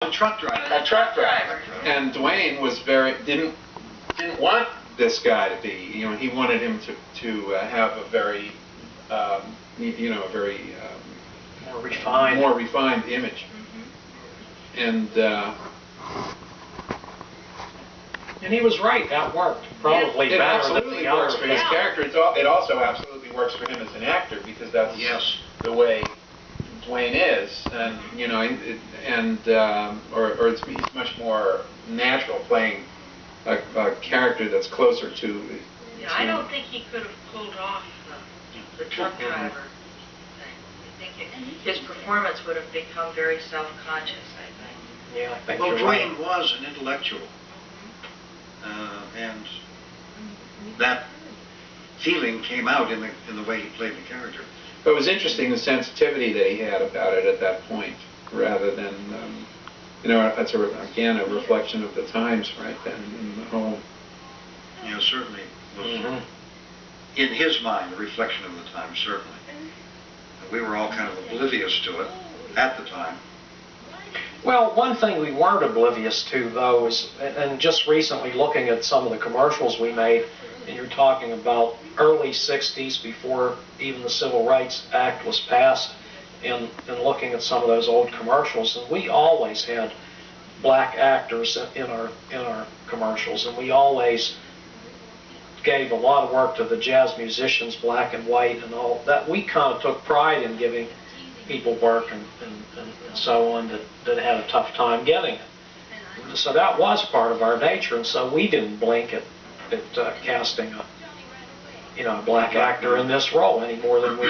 a truck driver. A truck driver. And Dwayne was didn't want this guy to be, you know, he wanted him to have a very, you know, a very more refined image. And he was right. That worked probably better. It absolutely works for his character. It also absolutely works for him as an actor, because that's the way Dwayne is, and you know, he's much more natural playing a character that's closer to. Yeah, I don't think he could have pulled off the truck driver thing. I think his performance would have become very self-conscious, I think. Yeah, I think well, you're Dwayne right. was an intellectual, and that feeling came out in the way he played the character. But it was interesting, the sensitivity that he had about it at that point, rather than, you know, that's again a reflection of the times right then, and the whole. Yeah, certainly was, in his mind, a reflection of the time, certainly. We were all kind of oblivious to it at the time. Well, one thing we weren't oblivious to, though, is, and just recently looking at some of the commercials we made, and you're talking about early 60s, before even the Civil Rights Act was passed, and looking at some of those old commercials, and we always had black actors in our commercials, and we always gave a lot of work to the jazz musicians, black and white, and all that. We kind of took pride in giving people work and so on that had a tough time getting it. So that was part of our nature, and so we didn't blink at casting a black actor in this role any more than we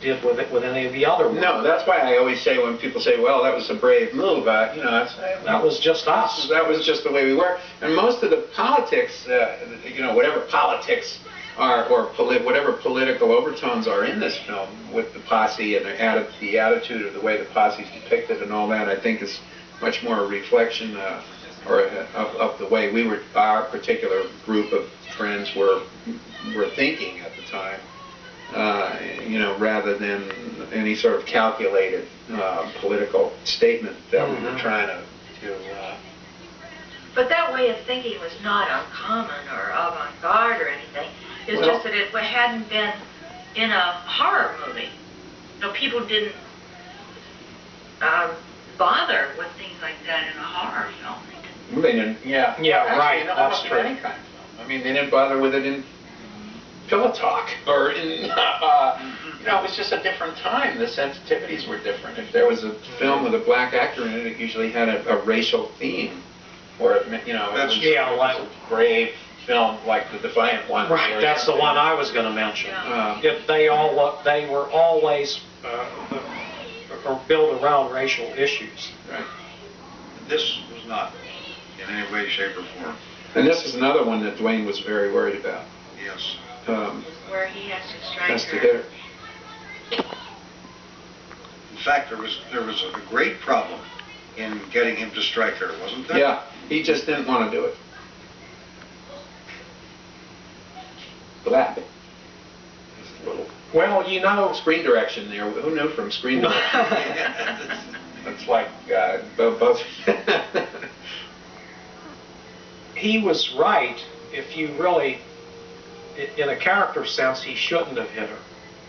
did with any of the other ones. No, that's why I always say, when people say, "Well, that was a brave move," you know, that was just us. That was just the way we were. And most of the politics, you know, whatever politics are, or whatever political overtones are in this film, with the posse and the attitude of the way the posse's depicted and all that, I think is much more a reflection of the way our particular group of friends were thinking at the time. You know, rather than any sort of calculated political statement that we were trying to But that way of thinking was not uncommon or avant-garde or anything. It's just that it hadn't been in a horror movie. You know, people didn't bother with things like that in a horror film. They didn't. Yeah. Yeah, right. That's true. Any kind of film. I mean, they didn't bother with it in Pillow Talk, or in, you know, it was just a different time. The sensitivities were different. If there was a film with a black actor in it, it usually had a racial theme, or you know, it was a brave film like The Defiant One. Right, that's the one I was going to mention. They were always built around racial issues. Right. This was not in any way, shape, or form. And this is another one that Dwayne was very worried about. Yes. Where he has to strike Has to hit her. In fact, there was a great problem in getting him to strike her, wasn't there? Yeah, he just didn't want to do it. Black. Well, you know, screen direction there. Who knew from screen direction? It's like both. He was right. If you really, in a character sense, he shouldn't have hit her.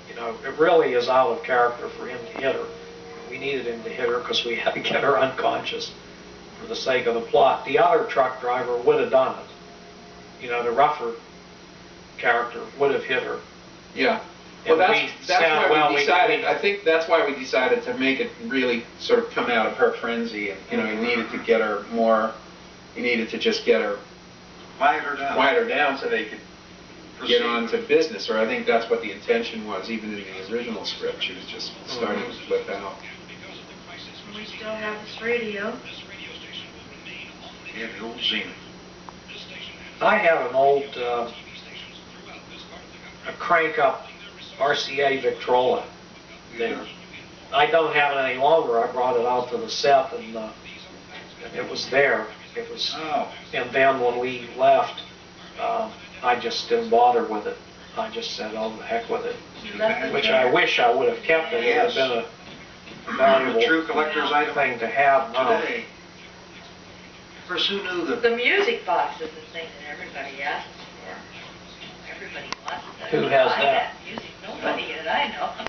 You know, it really is out of character for him to hit her. We needed him to hit her because we had to get her unconscious for the sake of the plot. The other truck driver would have done it. You know, the rougher character would have hit her. Yeah. Well, that's why we decided. I think that's why we decided to make it really sort of come out of her frenzy, and you know, you needed to get her more. You needed to just get her quiet her down, so they could get on to business. Or I think that's what the intention was, even in the original script. She was just starting to flip out. We still have this radio. Yeah, the old Zenith. I have an old a crank-up RCA Victrola there. I don't have it any longer. I brought it out to the set, and it was there. It was, and then when we left, I just didn't bother with it. I just said, "Oh, the heck with it," which I wish I would have kept it. It would have been valuable true collector's item thing to have now. today. Of course, who knew that? The music box is the thing that everybody asks for. Everybody wants it. Who has Buy that? Music, nobody that I know.